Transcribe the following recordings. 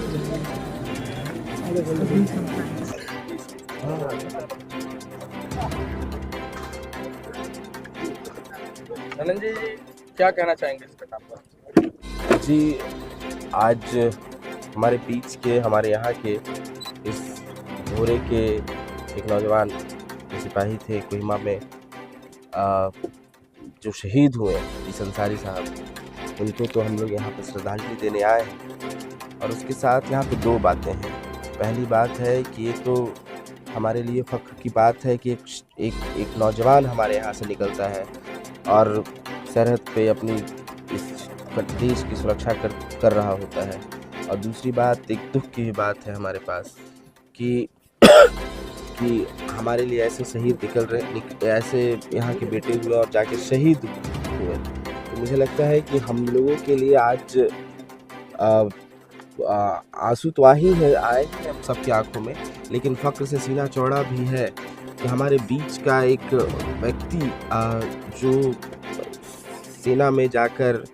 नलन जी, क्या कहना चाहेंगे इस घटना पर? जी, आज हमारे बीच के, हमारे यहाँ के इस भोरे के एक नौजवान जो सिपाही थे कोहिमा में, जो शहीद हुए इस अंसारी साहब, उनको तो हम लोग यहाँ पर श्रद्धांजलि देने आए हैं। और उसके साथ यहाँ पे दो बातें हैं। पहली बात है कि ये तो हमारे लिए फ़ख्र की बात है कि एक नौजवान हमारे यहाँ से निकलता है और सरहद पे अपनी इस देश की सुरक्षा कर रहा होता है। और दूसरी बात, एक दुख की भी बात है हमारे पास कि कि हमारे लिए ऐसे शहीद ऐसे यहाँ के बेटे हुए और जाके शहीद हुए। तो मुझे लगता है कि हम लोगों के लिए आज आंसू तो आए ही हम सबकी आंखों में, लेकिन फ़ख्र से सीना चौड़ा भी है कि हमारे बीच का एक व्यक्ति जो सेना में जाकर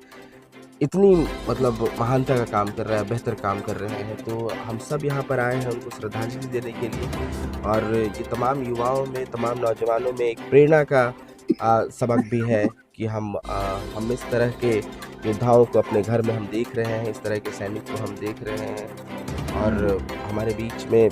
इतनी मतलब महानता का काम कर रहा है, बेहतर काम कर रहे हैं। तो हम सब यहाँ पर आए हैं उनको श्रद्धांजलि देने के लिए, और ये तमाम युवाओं में, तमाम नौजवानों में एक प्रेरणा का सबक भी है कि हम इस तरह के योद्धाओं को अपने घर में हम देख रहे हैं, इस तरह के सैनिक को हम देख रहे हैं। और हमारे बीच में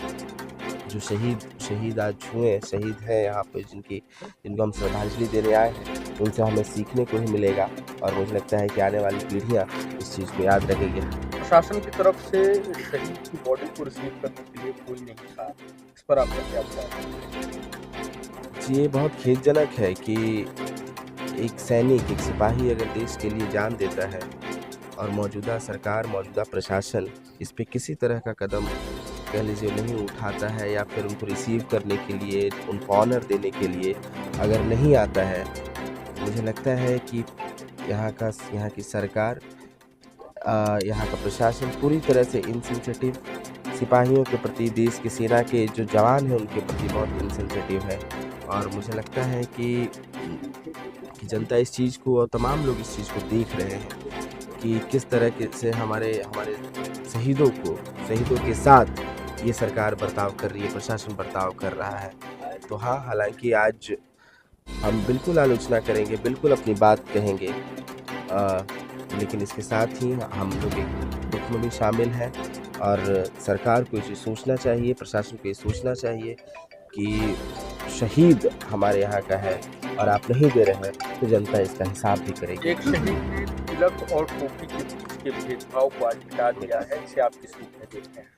जो शहीद आज हुए, शहीद हैं यहाँ पे, जिनको हम श्रद्धांजलि देने आए हैं, उनसे हमें सीखने को ही मिलेगा। और मुझे लगता है कि आने वाली पीढ़ियाँ इस चीज़ को याद रखेंगी। प्रशासन की तरफ से शहीद की बॉडी को रिसीव करने के लिए कोई नहीं था, इस पर आपका क्या विचार है? जी, ये बहुत खेदजनक है कि एक सैनिक, एक सिपाही अगर देश के लिए जान देता है और मौजूदा सरकार, मौजूदा प्रशासन इस पे किसी तरह का कदम कह लीजिए नहीं उठाता है, या फिर उनको रिसीव करने के लिए, उनको ऑनर देने के लिए अगर नहीं आता है, मुझे लगता है कि यहाँ की सरकार, यहाँ का प्रशासन पूरी तरह से इनसेंसिटिव, सिपाहियों के प्रति, देश की सेना के जो जवान हैं उनके प्रति बहुत इनसेंसिटिव है। और मुझे लगता है कि जनता इस चीज़ को, और तमाम लोग इस चीज़ को देख रहे हैं कि किस तरह से हमारे शहीदों के साथ ये सरकार बर्ताव कर रही है, प्रशासन बर्ताव कर रहा है। तो हाँ, हालांकि आज हम बिल्कुल आलोचना करेंगे, बिल्कुल अपनी बात कहेंगे, लेकिन इसके साथ ही हम लोग एक दुख में भी शामिल हैं। और सरकार को इसे सोचना चाहिए, प्रशासन को ये सोचना चाहिए कि शहीद हमारे यहाँ का है और आप नहीं दे रहे हैं, तो जनता इसका हिसाब भी करेगी। एक शहीद ने तिलक और टोपी के बीच के भेदभाव को आज मिटा दिया है, इसे आप किस रूप में देखते हैं?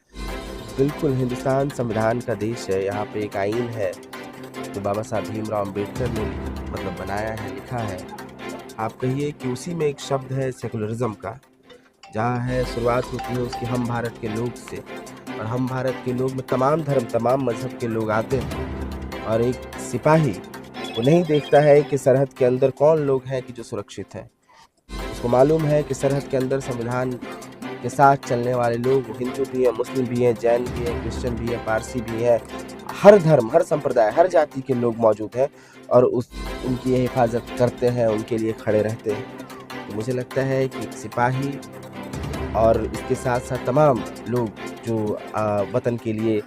बिल्कुल, हिंदुस्तान संविधान का देश है। यहाँ पे एक आइन है जो बाबा साहब भीमराव अम्बेडकर ने मतलब बनाया है, लिखा है। आप कहिए कि उसी में एक शब्द है सेकुलरिज्म का, जहाँ है शुरुआत होती है उसकी हम भारत के लोग से। और हम भारत के लोग में तमाम धर्म, तमाम मज़हब के लोग आते हैं। और एक सिपाही वो नहीं देखता है कि सरहद के अंदर कौन लोग हैं कि जो सुरक्षित हैं। उसको मालूम है कि सरहद के अंदर संविधान के साथ चलने वाले लोग हिंदू भी हैं, मुस्लिम भी हैं, जैन भी हैं, क्रिश्चियन भी हैं, पारसी भी हैं, हर धर्म, हर संप्रदाय, हर जाति के लोग मौजूद हैं और उनकी ये हिफाजत करते हैं, उनके लिए खड़े रहते हैं। तो मुझे लगता है कि एक सिपाही और इसके साथ साथ तमाम लोग जो वतन के लिए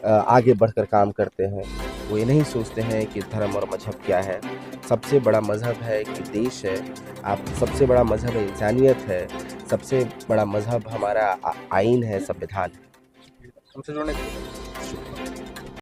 आगे बढ़कर काम करते हैं, वो ये नहीं सोचते हैं कि धर्म और मजहब क्या है। सबसे बड़ा मजहब है कि देश है, सबसे बड़ा मजहब है इंसानियत है, सबसे बड़ा मजहब हमारा आइन है, संविधान है। हमसे जुड़ने के लिए